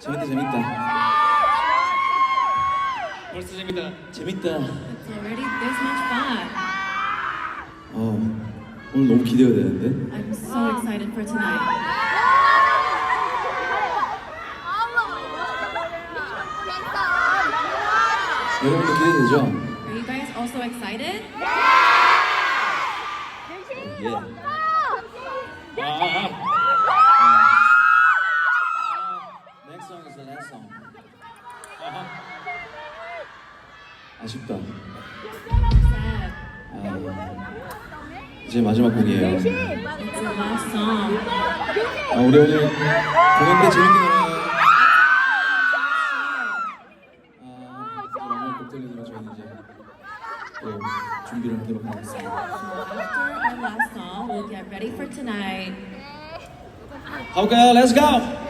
재밌다. 벌써 재밌다. 재밌다. It's already this much fun. 오늘 너무 기대가 되는데. I'm so excited for tonight. 여러분도 기대되죠? Are you guys also excited? 예. Next song is the last song. 아쉽다. Sad. 이제 마지막 곡이에요. It's the last song. 우리 오늘 공연 때 재밌게 놀아요. 이제 마지막 곡 들리면 저희는 이제 또 준비를 하도록 하겠습니다. After our last song, we'll get ready for tonight. 가볼까요? Let's go!